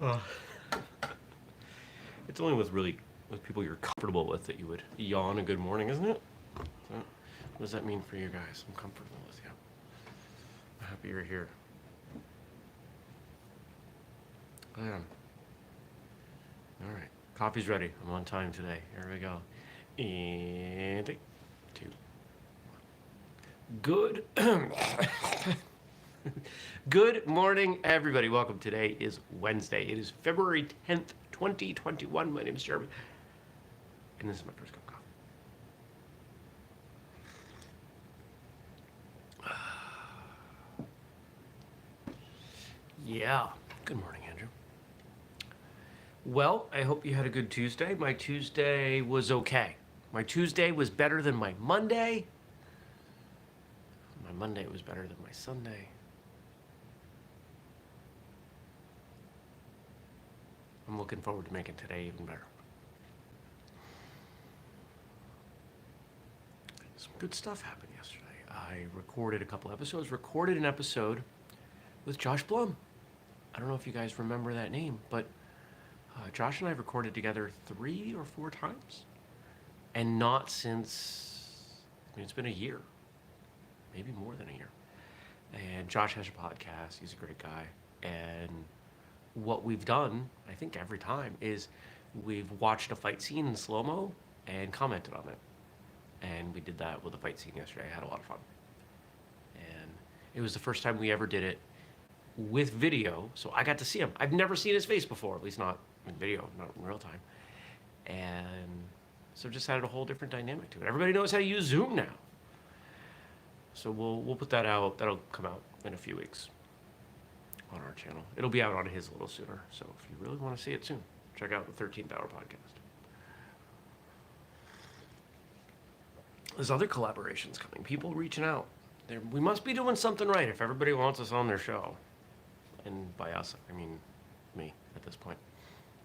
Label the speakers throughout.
Speaker 1: Uh, it's only with people you're comfortable with that you would yawn a good morning, isn't it? So, what does that mean for you guys? I'm comfortable with you. I'm happy you're here. I am. All right. Coffee's ready. I'm on time today. Here we go. And 3, 2, good. Good morning, everybody. Welcome. Today is Wednesday. It is February 10th, 2021. My name is Jeremy, and this is my first cup of coffee. Yeah. Good morning, Andrew. Well, I hope you had a good Tuesday. My Tuesday was okay. My Tuesday was better than my Monday. My Monday was better than my Sunday. I'm looking forward to making today even better. Some good stuff happened yesterday. I recorded a couple episodes. Recorded an episode with Josh Blum. I don't know if you guys remember that name, but Josh and I have recorded together 3 or 4 times. And not since, it's been a year. Maybe more than a year. And Josh has a podcast. He's a great guy. And what we've done, I think every time, is we've watched a fight scene in slow-mo and commented on it. And we did that with a fight scene yesterday. I had a lot of fun. And it was the first time we ever did it with video, so I got to see him. I've never seen his face before, at least not in video, not in real time. And so just added a whole different dynamic to it. Everybody knows how to use Zoom now. So we'll put that out. That'll come out in a few weeks on our channel. It'll be out on his a little sooner. So if you really want to see it soon, check out the 13th Hour podcast. There's other collaborations coming. People reaching out. We must be doing something right if everybody wants us on their show. And by us, I mean me at this point.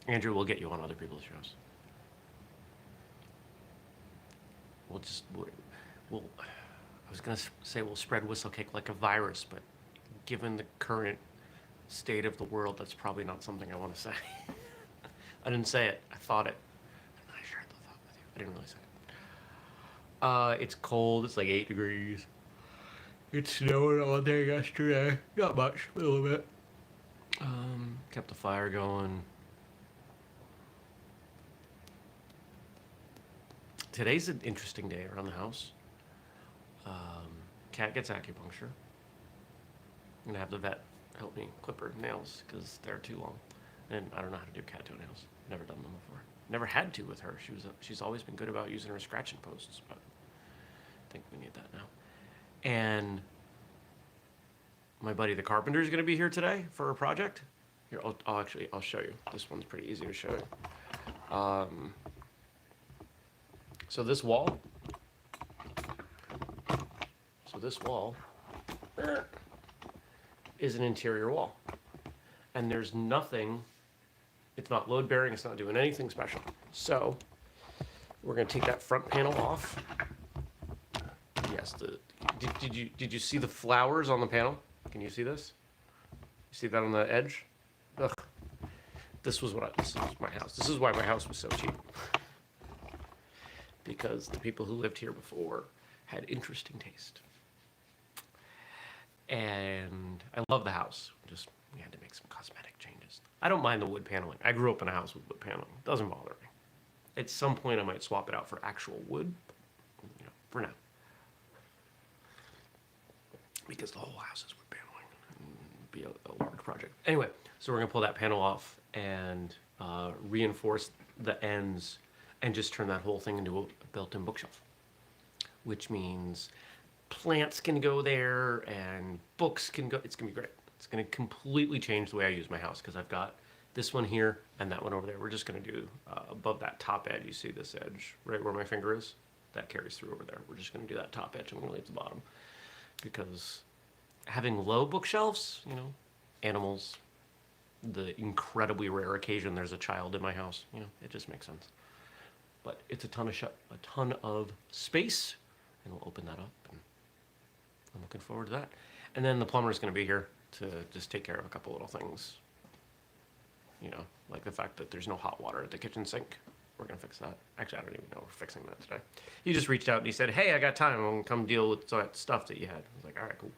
Speaker 1: Andrew will get you on other people's shows. I was going to say we'll spread whistlekick like a virus, but given the current state of the world, that's probably not something I want to say. I didn't say it. I thought it. And I shared the thought with you. I didn't really say it. It's cold. It's like 8 degrees. It snowed all day yesterday. Not much, a little bit. Kept the fire going. Today's an interesting day around the house. Cat gets acupuncture. I'm gonna have the vet help me clip her nails because they're too long, and I don't know how to do cat toenails. Never done them before. Never had to with her. She's always been good about using her scratching posts, but I think we need that now. And my buddy the carpenter is going to be here today for a project. Here, I'll show you. This one's pretty easy to show you. So this wall is an interior wall, and there's nothing. It's not load bearing. It's not doing anything special. So we're going to take that front panel off. Yes. Did you see the flowers on the panel? Can you see this? You see that on the edge? Ugh. This is my house. This is why my house was so cheap. Because the people who lived here before had interesting taste. And I love the house. We had to make some cosmetic changes. I don't mind the wood paneling. I grew up in a house with wood paneling. It doesn't bother me. At some point I might swap it out for actual wood, for now. Because the whole house is wood paneling. It'd be a large project. Anyway, so we're gonna pull that panel off and reinforce the ends and just turn that whole thing into a built-in bookshelf. Which means plants can go there and books can go. It's gonna be great. It's gonna completely change the way I use my house because I've got this one here and that one over there. We're just gonna do above that top edge. You see this edge right where my finger is? That carries through over there. We're just gonna do that top edge. I'm gonna leave the bottom because having low bookshelves, animals, the incredibly rare occasion there's a child in my house, it just makes sense. But it's a ton of space, and we'll open that up, and I'm looking forward to that. And then the plumber's going to be here to just take care of a couple little things You know, like the fact that there's no hot water at the kitchen sink. We're going to fix that. Actually, I don't even know we're fixing that today. He just reached out and he said, hey, I got time. I'm going to come deal with that stuff that you had. I was like, all right, cool.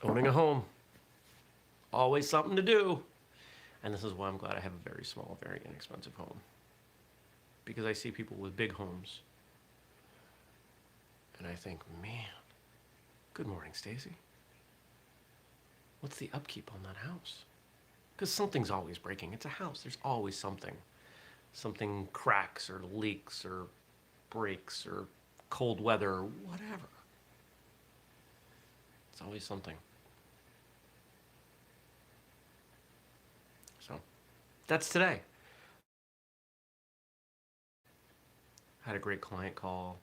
Speaker 1: Owning a home. Always something to do. And this is why I'm glad I have a very small, very inexpensive home. Because I see people with big homes. And I think, man, good morning, Stacy. What's the upkeep on that house? Because something's always breaking. It's a house. There's always something. Something cracks or leaks or breaks or cold weather or whatever. It's always something. So that's today. Had a great client call.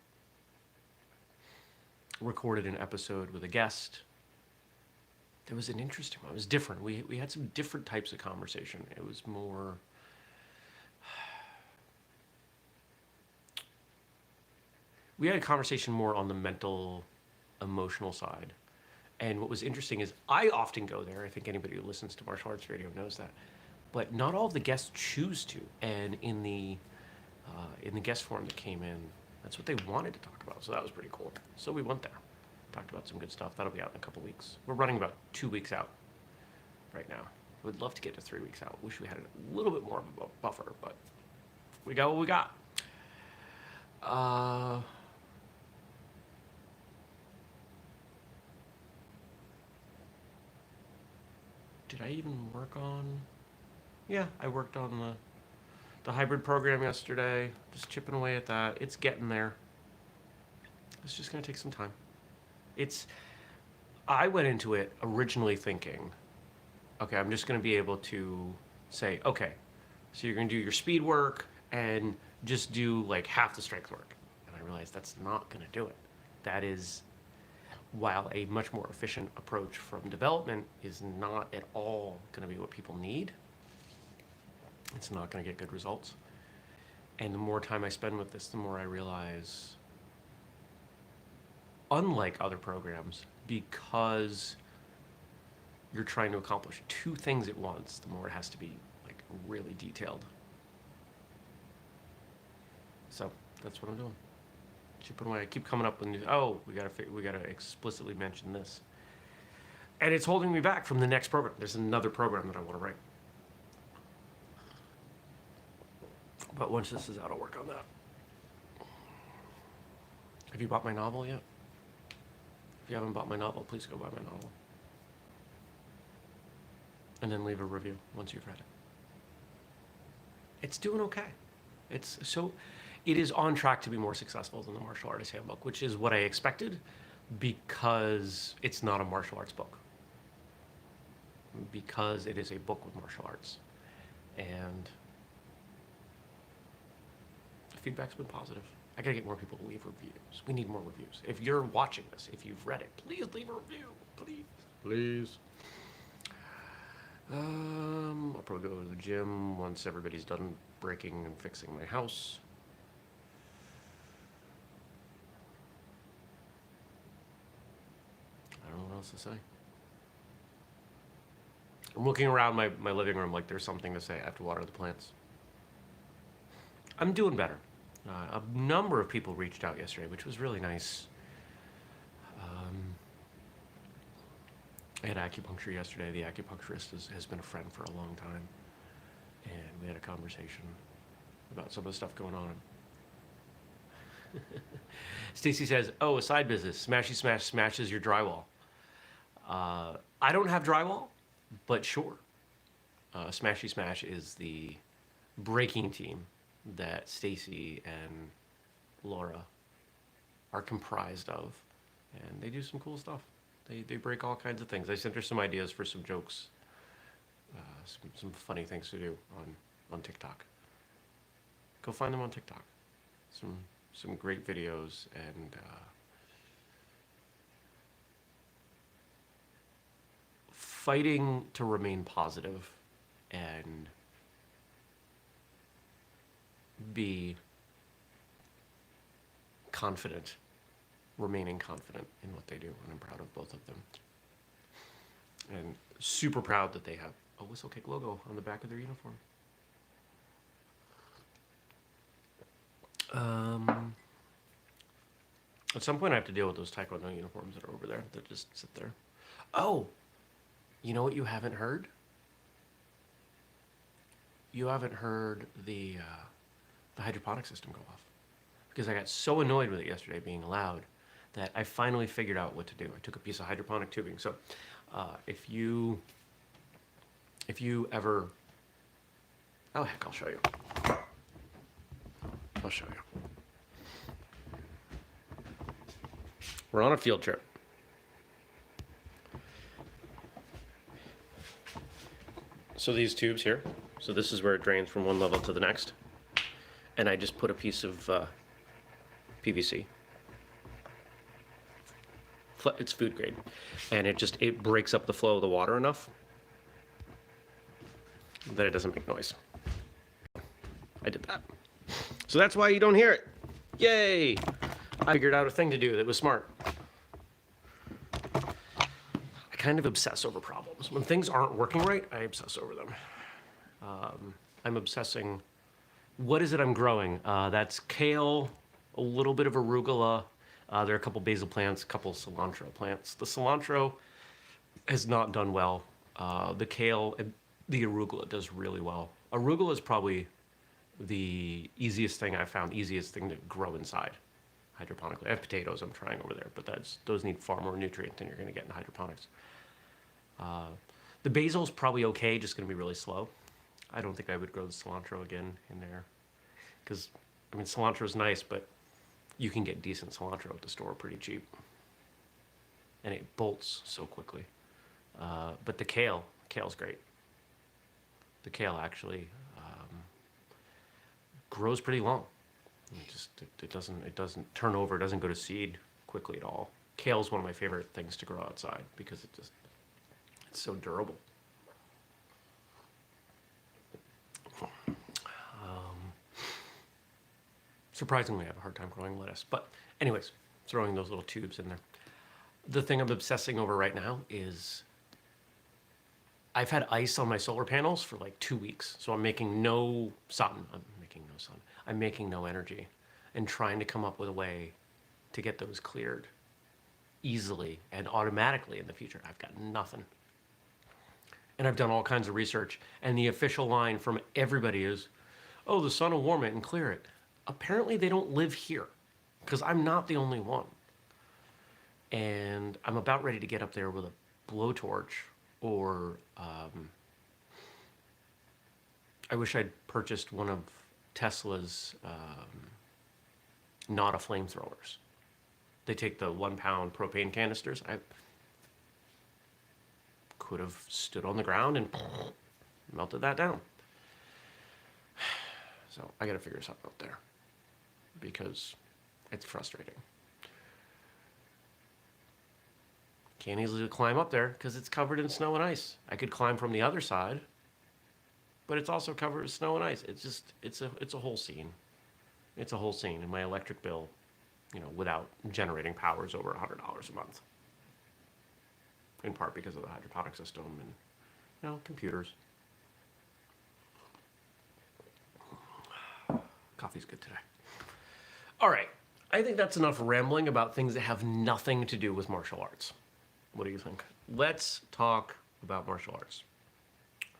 Speaker 1: Recorded an episode with a guest. It was an interesting one. It was different. We had some different types of conversation. It was more... We had a conversation more on the mental, emotional side. And what was interesting is I often go there. I think anybody who listens to martial arts radio knows that. But not all of the guests choose to. And in the guest forum that came in, that's what they wanted to talk about. So that was pretty cool. So we went there. Talked about some good stuff. That'll be out in a couple weeks. We're running about 2 weeks out right now. We'd love to get to 3 weeks out. Wish we had a little bit more of a buffer, but we got what we got. Did I even work on... Yeah, I worked on the hybrid program yesterday. Just chipping away at that. It's getting there. It's just going to take some time. I went into it originally thinking, okay, I'm just going to be able to say, okay, so you're going to do your speed work and just do like half the strength work. And I realized that's not going to do it. That is, while a much more efficient approach from development is not at all going to be what people need, it's not going to get good results. And the more time I spend with this, the more I realize, unlike other programs, because you're trying to accomplish two things at once, the more it has to be like really detailed. So that's what I'm doing. Chipping away. I keep coming up with we gotta explicitly mention this, and it's holding me back from the next program. There's another program that I want to write, but once this is out, I'll work on that. Have you bought my novel yet? If you haven't bought my novel, please go buy my novel. And then leave a review once you've read it. It's doing okay. It is on track to be more successful than the Martial Artist Handbook, which is what I expected because it's not a martial arts book. Because it is a book with martial arts. And the feedback's been positive. I gotta get more people to leave reviews. We need more reviews. If you're watching this, if you've read it, please leave a review. Please. I'll probably go to the gym once everybody's done breaking and fixing my house. I don't know what else to say. I'm looking around my living room like there's something to say. I have to water the plants. I'm doing better. A number of people reached out yesterday, which was really nice. I had acupuncture yesterday. The acupuncturist has been a friend for a long time. And we had a conversation about some of the stuff going on. Stacy says, oh, a side business. Smashy Smash smashes your drywall. I don't have drywall, but sure. Smashy Smash is the breaking team that Stacy and Laura are comprised of, and they do some cool stuff. They break all kinds of things. I sent her some ideas for some jokes, some funny things to do on TikTok. Go find them on TikTok. Some great videos, and fighting to remain positive and be confident, remaining confident in what they do, and I'm proud of both of them. And super proud that they have a whistlekick logo on the back of their uniform. At some point I have to deal with those Taekwondo uniforms that are over there that just sit there. Oh, you know what you haven't heard? You haven't heard the hydroponic system go off. Because I got so annoyed with it yesterday being loud that I finally figured out what to do. I took a piece of hydroponic tubing. So if you ever, oh heck, I'll show you. I'll show you. We're on a field trip. So these tubes here, so this is where it drains from one level to the next. And I just put a piece of PVC. It's food grade. And it breaks up the flow of the water enough that it doesn't make noise. I did that. So that's why you don't hear it. Yay! I figured out a thing to do that was smart. I kind of obsess over problems. When things aren't working right, I obsess over them. I'm obsessing, what is it I'm growing? That's kale, a little bit of arugula. There are a couple basil plants, a couple cilantro plants. The cilantro has not done well. The kale, the arugula does really well. Arugula is probably the easiest thing I've found, easiest thing to grow inside hydroponically. I have potatoes I'm trying over there, but those need far more nutrient than you're going to get in hydroponics. The basil's probably okay, just going to be really slow. I don't think I would grow the cilantro again in there. Because, I mean, cilantro's nice, but you can get decent cilantro at the store pretty cheap. And it bolts so quickly. But the kale's great. The kale actually grows pretty long. It doesn't turn over, it doesn't go to seed quickly at all. Kale's one of my favorite things to grow outside because it's so durable. Surprisingly, I have a hard time growing lettuce. But anyways, throwing those little tubes in there. The thing I'm obsessing over right now is I've had ice on my solar panels for like 2 weeks. So I'm making no sun. I'm making no energy and trying to come up with a way to get those cleared easily and automatically in the future. I've got nothing. And I've done all kinds of research. And the official line from everybody is, oh, the sun will warm it and clear it. Apparently they don't live here because I'm not the only one. And I'm about ready to get up there with a blowtorch or I wish I'd purchased one of Tesla's not a flamethrowers. They take the 1 pound propane canisters. I could have stood on the ground and melted that down. So I got to figure something out there because it's frustrating. Can't easily climb up there because it's covered in snow and ice. I could climb from the other side, but it's also covered with snow and ice. It's a whole scene. It's a whole scene, and my electric bill, without generating power, is over $100 a month. In part because of the hydroponic system and, computers. Coffee's good today. All right, I think that's enough rambling about things that have nothing to do with martial arts. What do you think? Let's talk about martial arts.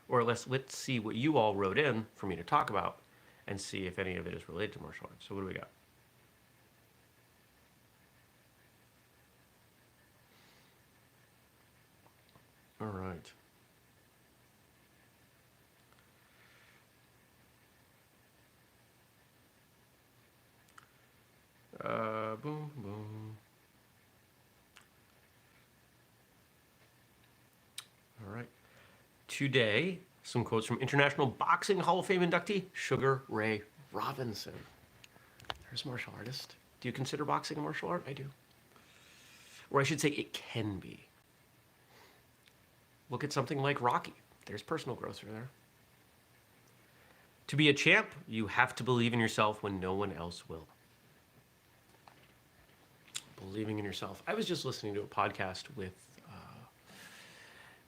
Speaker 1: Or let's see what you all wrote in for me to talk about and see if any of it is related to martial arts. So what do we got? All right. Boom, boom. All right. Today, some quotes from International Boxing Hall of Fame inductee Sugar Ray Robinson. There's a martial artist. Do you consider boxing a martial art? I do. Or I should say it can be. Look at something like Rocky. There's personal growth through there. To be a champ, you have to believe in yourself when no one else will. Believing in yourself. I was just listening to a podcast with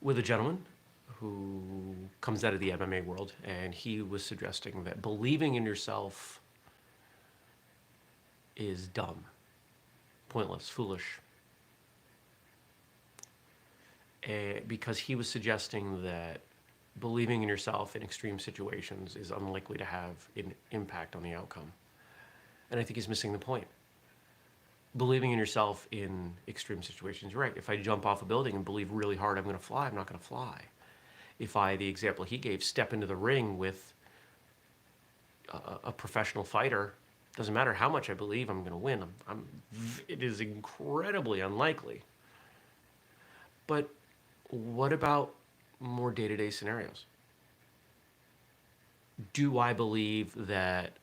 Speaker 1: with a gentleman who comes out of the MMA world, and he was suggesting that believing in yourself is dumb, pointless, foolish. Because he was suggesting that believing in yourself in extreme situations is unlikely to have an impact on the outcome. And I think he's missing the point. Believing in yourself in extreme situations, right? If I jump off a building and believe really hard I'm going to fly, I'm not going to fly. If I, the example he gave, step into the ring with a professional fighter, doesn't matter how much I believe I'm going to win. It is incredibly unlikely. But what about more day-to-day scenarios? Do I believe that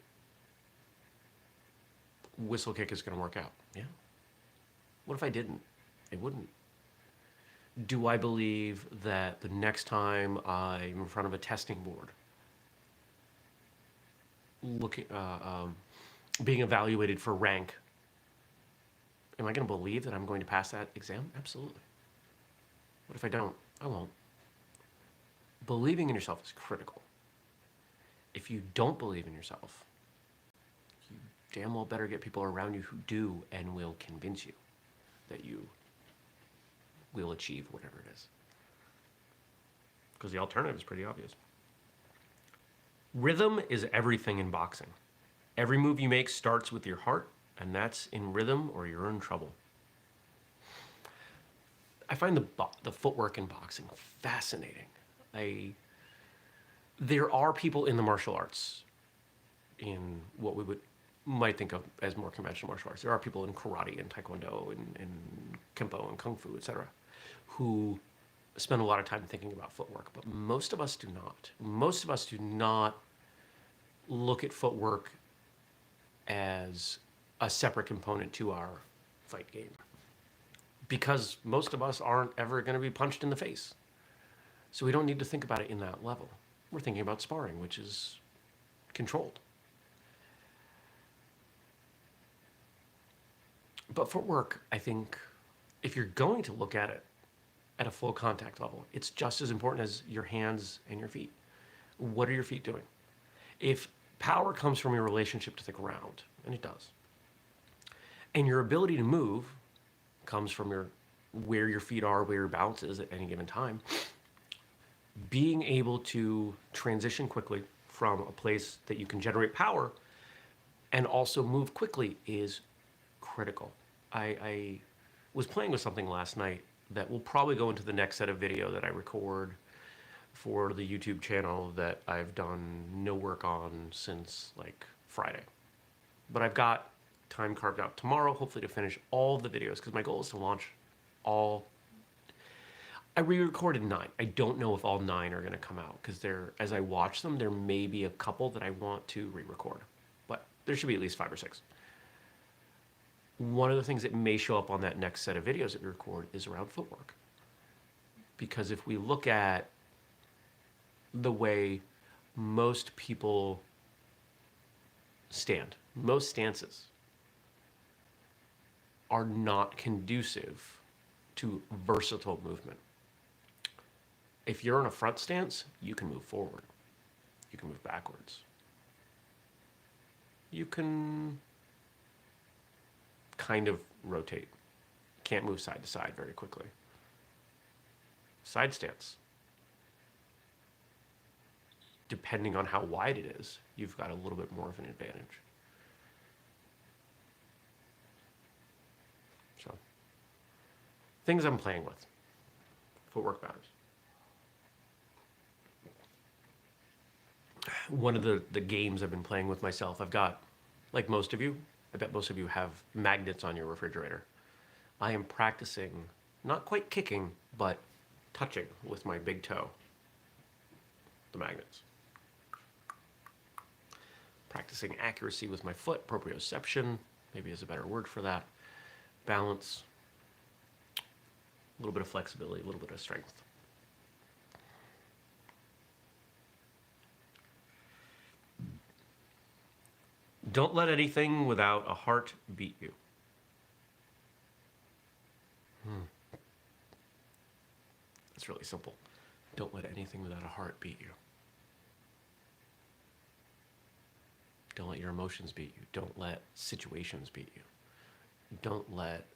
Speaker 1: whistlekick is going to work out? Yeah. What if I didn't? It wouldn't. Do I believe that the next time I'm in front of a testing board, being evaluated for rank, am I going to believe that I'm going to pass that exam? Absolutely. What if I don't? I won't. Believing in yourself is critical. If you don't believe in yourself, you damn well better get people around you who do and will convince you that you will achieve whatever it is. Because the alternative is pretty obvious. Rhythm is everything in boxing. Every move you make starts with your heart, and that's in rhythm or you're in trouble. I find the footwork in boxing fascinating. There are people in the martial arts, in what we might think of as more conventional martial arts. There are people in karate and taekwondo and kempo and kung fu, etc., who spend a lot of time thinking about footwork, but most of us do not. Most of us do not look at footwork as a separate component to our fight game, because most of us aren't ever going to be punched in the face. So we don't need to think about it in that level. We're thinking about sparring, which is controlled. But footwork, I think, if you're going to look at it at a full contact level, it's just as important as your hands and your feet. What are your feet doing? If power comes from your relationship to the ground, and it does, and your ability to move comes from where your feet are, where your balance is at any given time, being able to transition quickly from a place that you can generate power and also move quickly is critical. I was playing with something last night that will probably go into the next set of video that I record for the YouTube channel that I've done no work on since like Friday. But I've got time carved out tomorrow, hopefully, to finish all the videos, because my goal is to launch all. I re-recorded 9. I don't know if all 9 are going to come out, because as I watch them, there may be a couple that I want to re-record, but there should be at least 5 or 6. One of the things that may show up on that next set of videos that we record is around footwork. Because if we look at the way most people stand, most stances are not conducive to versatile movement. If you're in a front stance, you can move forward. You can move backwards. You can kind of rotate. Can't move side to side very quickly. Side stance. Depending on how wide it is, you've got a little bit more of an advantage. So, things I'm playing with. Footwork matters. One of the games I've been playing with myself, I've got, like most of you, I bet most of you have magnets on your refrigerator. I am practicing, not quite kicking, but touching with my big toe the magnets. Practicing accuracy with my foot, proprioception, maybe is a better word for that. Balance, a little bit of flexibility, a little bit of strength. Don't let anything without a heart beat you. It's really simple. Don't let anything without a heart beat you. Don't let your emotions beat you. Don't let situations beat you. Don't let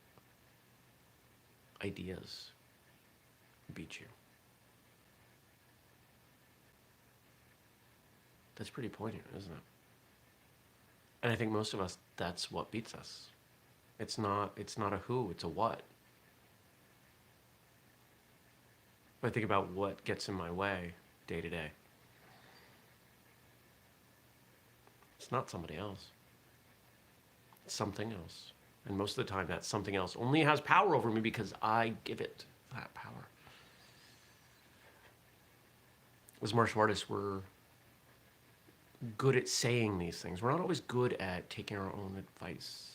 Speaker 1: ideas beat you. That's pretty poignant, isn't it? And I think most of us, that's what beats us. It's not a who, it's a what. If I think about what gets in my way day to day, it's not somebody else. It's something else. And most of the time, that something else only has power over me because I give it that power. As martial artists, we're good at saying these things. We're not always good at taking our own advice.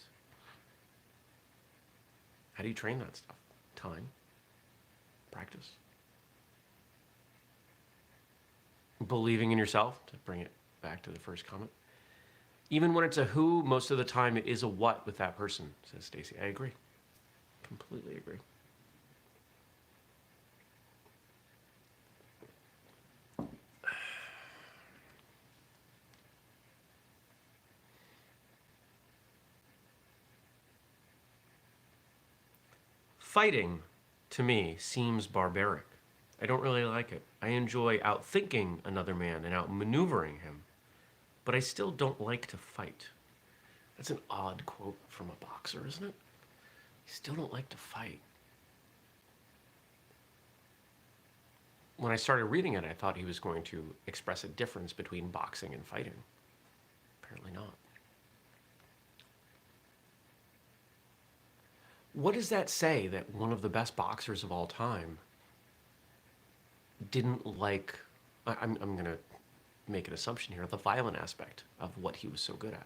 Speaker 1: How do you train that stuff? Time, practice. Believing in yourself, to bring it back to the first comment. Even when it's a who, most of the time it is a what with that person, says Stacy. I agree. Completely agree. Fighting, to me, seems barbaric. I don't really like it. I enjoy outthinking another man and outmaneuvering him, but I still don't like to fight. That's an odd quote from a boxer, isn't it? You still don't like to fight. When I started reading it, I thought he was going to express a difference between boxing and fighting. Apparently not. What does that say that one of the best boxers of all time didn't like, I'm going to make an assumption here, the violent aspect of what he was so good at?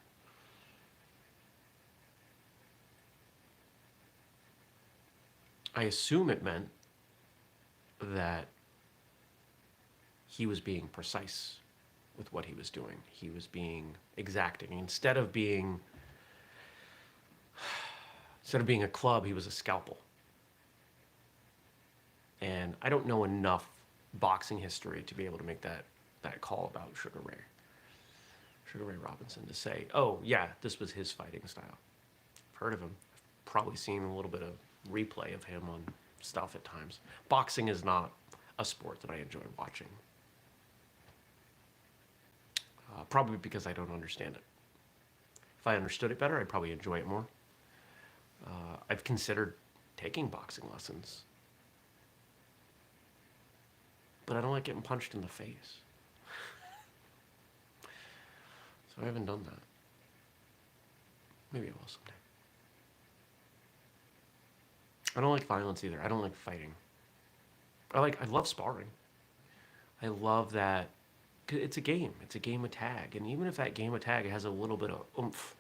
Speaker 1: I assume it meant that he was being precise with what he was doing. He was being exacting. Instead of being a club, he was a scalpel. And I don't know enough boxing history to be able to make that call about Sugar Ray Robinson, to say, oh yeah, this was his fighting style. I've heard of him. I've probably seen a little bit of replay of him on stuff at times. Boxing is not a sport that I enjoy watching. Probably because I don't understand it. If I understood it better, I'd probably enjoy it more. I've considered taking boxing lessons, but I don't like getting punched in the face. So I haven't done that. Maybe I will someday. I don't like violence either. I don't like fighting. I love sparring. I love that. 'Cause it's a game. It's a game of tag. And even if that game of tag has a little bit of oomph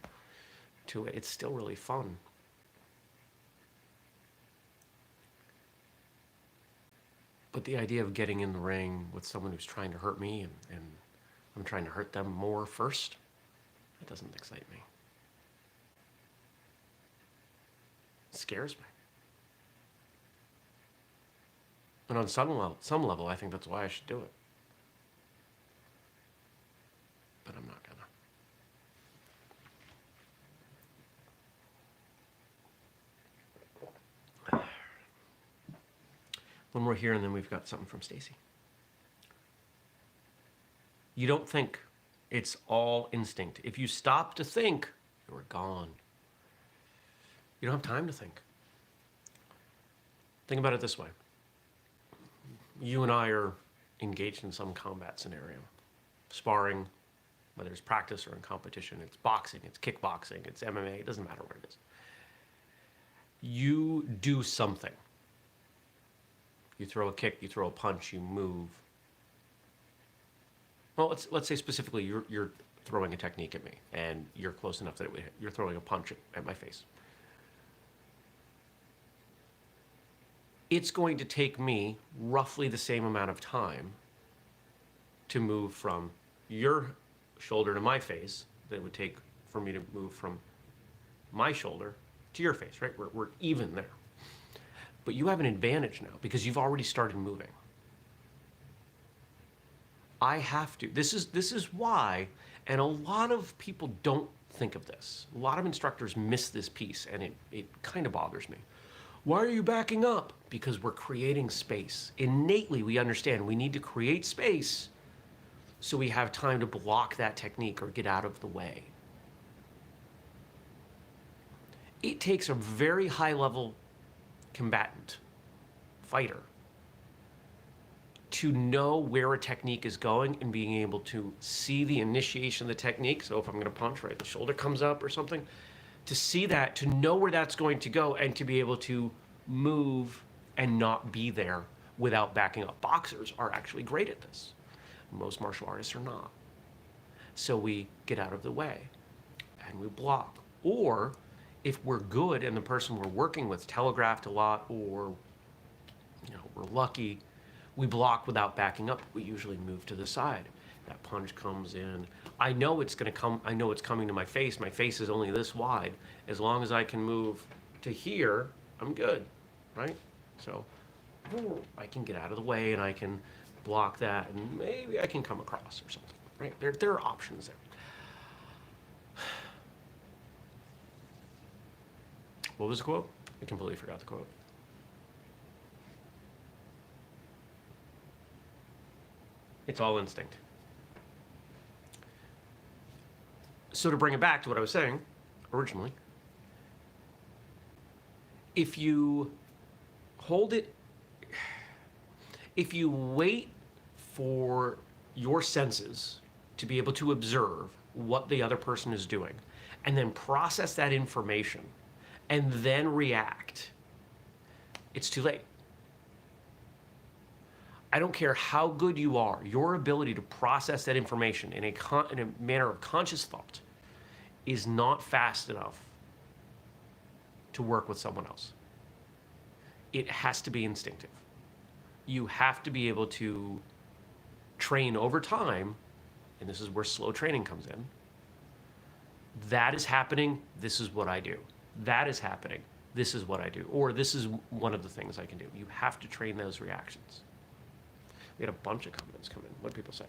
Speaker 1: to it, it's still really fun. But the idea of getting in the ring with someone who's trying to hurt me and I'm trying to hurt them more first, that doesn't excite me. It scares me. And on some level, I think that's why I should do it. But I'm not gonna. One more here, and then we've got something from Stacy. You don't think. It's all instinct. If you stop to think, you're gone. You don't have time to think. Think about it this way. You and I are engaged in some combat scenario. Sparring, whether it's practice or in competition, it's boxing, it's kickboxing, it's MMA, it doesn't matter what it is. You do something. You throw a kick, you throw a punch, you move. Well, let's say specifically you're throwing a technique at me, and you're close enough that you're throwing a punch at my face. It's going to take me roughly the same amount of time to move from your shoulder to my face that it would take for me to move from my shoulder to your face, right? We're even there. But you have an advantage now because you've already started moving. I have to. This is why, and a lot of people don't think of this. A lot of instructors miss this piece, and it kind of bothers me. Why are you backing up? Because we're creating space. Innately, we understand we need to create space so we have time to block that technique or get out of the way. It takes a very high-level combatant, fighter, to know where a technique is going and being able to see the initiation of the technique. So if I'm going to punch, right, the shoulder comes up or something, to see that, to know where that's going to go, and to be able to move and not be there without backing up. Boxers are actually great at this. Most martial artists are not. So we get out of the way and we block. Or if we're good and the person we're working with telegraphed a lot, or we're lucky, we block without backing up. We usually move to the side. That punch comes in. I know it's going to come. I know it's coming to my face. My face is only this wide. As long as I can move to here, I'm good, right? So I can get out of the way and I can block that, and maybe I can come across or something, right? There are options there. What was the quote? I completely forgot the quote. It's all instinct. So to bring it back to what I was saying originally, if you hold it, if you wait for your senses to be able to observe what the other person is doing and then process that information and then react, it's too late. I don't care how good you are, your ability to process that information in a manner of conscious thought is not fast enough to work with someone else. It has to be instinctive. You have to be able to train over time, and this is where slow training comes in. That is happening, this is what I do. That is happening, this is what I do. Or this is one of the things I can do. You have to train those reactions. We had a bunch of comments come in. What do people say?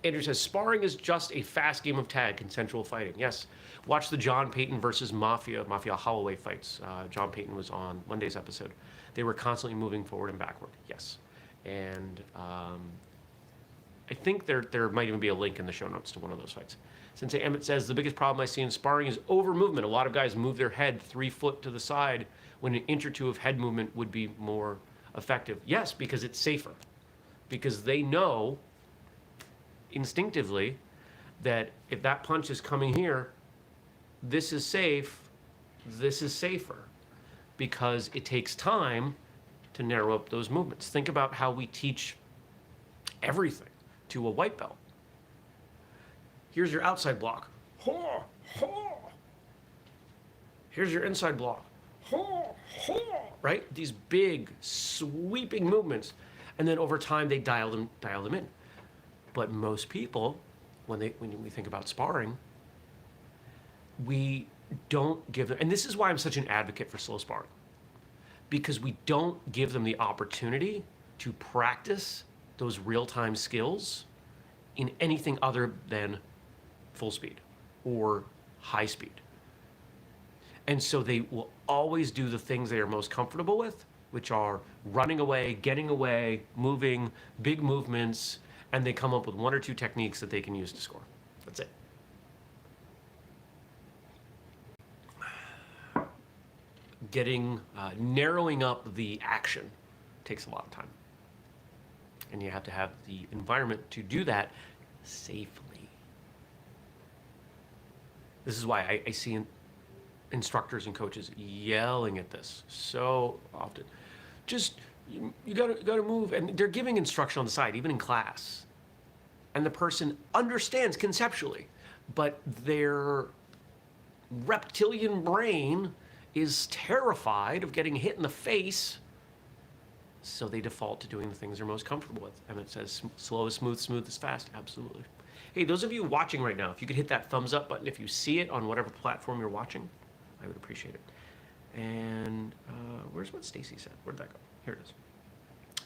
Speaker 1: Andrew says, sparring is just a fast game of tag, consensual fighting. Yes. Watch the John Payton versus Mafia Holloway fights. John Payton was on Monday's episode. They were constantly moving forward and backward. Yes. And I think there might even be a link in the show notes to one of those fights. Sensei Emmett says, the biggest problem I see in sparring is over movement. A lot of guys move their head 3 foot to the side when an inch or two of head movement would be more effective. Yes, because it's safer. Because they know instinctively that if that punch is coming here, this is safe, this is safer. Because it takes time to narrow up those movements. Think about how we teach everything to a white belt. Here's your outside block. Here's your inside block. Right? These big sweeping movements, and then over time they dial them in. But most people, when we think about sparring, we don't give them, and this is why I'm such an advocate for slow sparring, because we don't give them the opportunity to practice those real-time skills in anything other than full speed or high speed. And so they will always do the things they are most comfortable with, which are running away, getting away, moving, big movements, and they come up with 1 or 2 techniques that they can use to score. That's it. Narrowing up the action takes a lot of time. And you have to have the environment to do that safely. This is why I see instructors and coaches yelling at this so often. Just, you gotta move, and they're giving instruction on the side, even in class. And the person understands conceptually, but their reptilian brain is terrified of getting hit in the face, so they default to doing the things they're most comfortable with. And it says slow is smooth, smooth is fast. Absolutely. Hey, those of you watching right now, if you could hit that thumbs up button if you see it on whatever platform you're watching, I would appreciate it. And where's what Stacy said? Where'd that go? Here it is.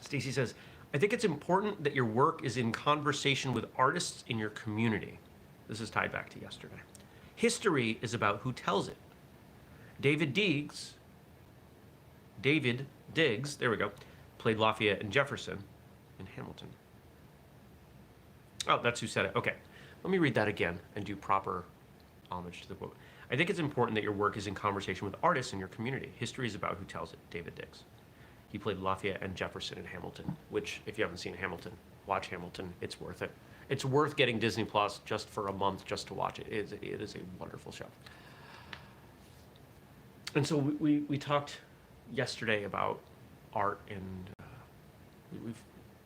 Speaker 1: Stacy says, I think it's important that your work is in conversation with artists in your community. This is tied back to yesterday. History is about who tells it. David Diggs, there we go, played Lafayette and Jefferson in Hamilton. Oh, that's who said it. Okay, let me read that again and do proper homage to the quote. I think it's important that your work is in conversation with artists in your community. History is about who tells it. David Diggs. He played Lafayette and Jefferson in Hamilton, which, if you haven't seen Hamilton, watch Hamilton. It's worth it. It's worth getting Disney Plus just for a month just to watch it. It is a wonderful show. And so we talked yesterday about art, and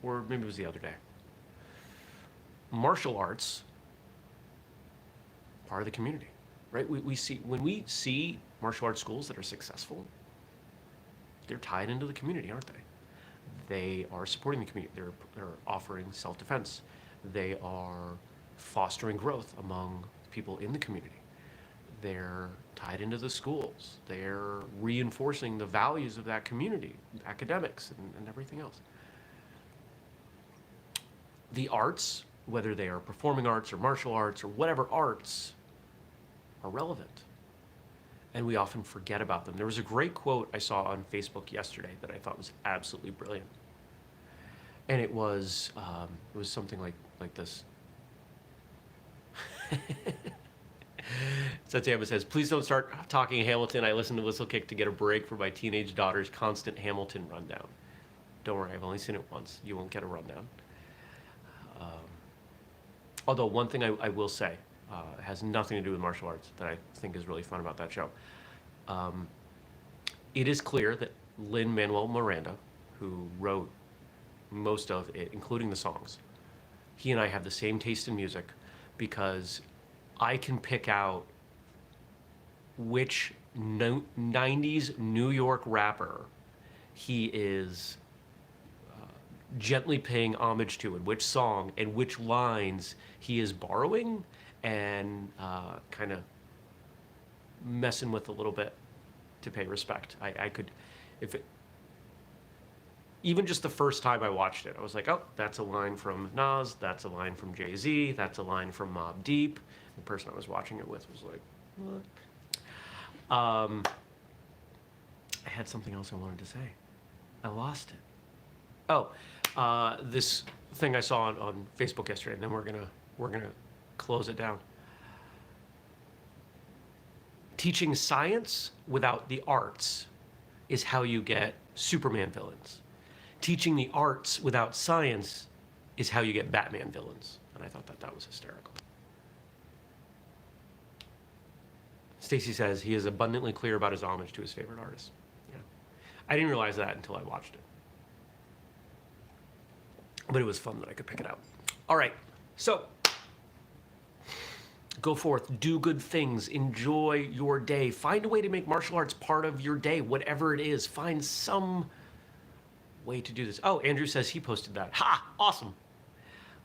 Speaker 1: or maybe it was the other day. Martial arts, part of the community, right? When we see martial arts schools that are successful, they're tied into the community, aren't they? They are supporting the community. They're offering self-defense. They are fostering growth among people in the community. They're tied into the schools. They're reinforcing the values of that community, academics and everything else. The arts, whether they are performing arts or martial arts or whatever arts, are relevant. And we often forget about them. There was a great quote I saw on Facebook yesterday that I thought was absolutely brilliant. And it was something like this. Satyama says, please don't start talking Hamilton. I listen to Whistlekick to get a break for my teenage daughter's constant Hamilton rundown. Don't worry, I've only seen it once. You won't get a rundown. Although one thing I will say, it has nothing to do with martial arts that I think is really fun about that show. It is clear that Lin-Manuel Miranda, who wrote most of it, including the songs, he and I have the same taste in music because I can pick out which 90s New York rapper he is gently paying homage to, and which song and which lines he is borrowing and kind of messing with a little bit to pay respect. I could, if it, even just the first time I watched it, I was like, oh, that's a line from Nas, that's a line from Jay-Z, that's a line from Mobb Deep. The person I was watching it with was like, what? I had something else I wanted to say. I lost it. Oh, this thing I saw on Facebook yesterday, and then we're gonna close it down. Teaching science without the arts is how you get Superman villains. Teaching the arts without science is how you get Batman villains. And I thought that was hysterical. Stacy says he is abundantly clear about his homage to his favorite artist. Yeah. I didn't realize that until I watched it. But it was fun that I could pick it out. All right, so go forth, do good things, enjoy your day. Find a way to make martial arts part of your day, whatever it is. Find some way to do this. Oh, Andrew says he posted that. Ha, awesome.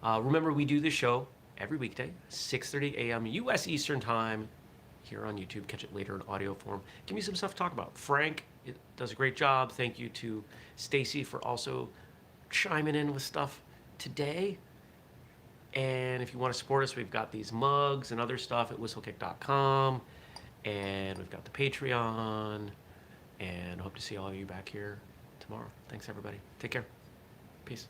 Speaker 1: Remember, we do this show every weekday, 6:30 a.m. U.S. Eastern Time, here on YouTube. Catch it later in audio form. Give me some stuff to talk about. Frank does a great job. Thank you to Stacy for also chiming in with stuff today. And if you want to support us, we've got these mugs and other stuff at whistlekick.com. And we've got the Patreon. And I hope to see all of you back here tomorrow. Thanks, everybody. Take care. Peace.